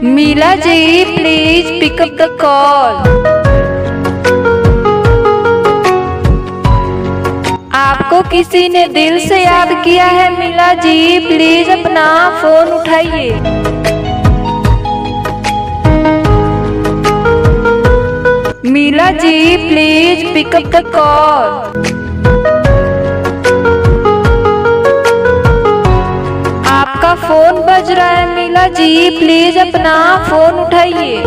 मीला ji please pick up the call. आपको किसी ने दिल से याद किया है मीला जी, प्लीज अपना फोन उठाइए। Meela ji please pick up the call. आपका फोन बज रहा है मीला जी, प्लीज अपना फोन उठाइए।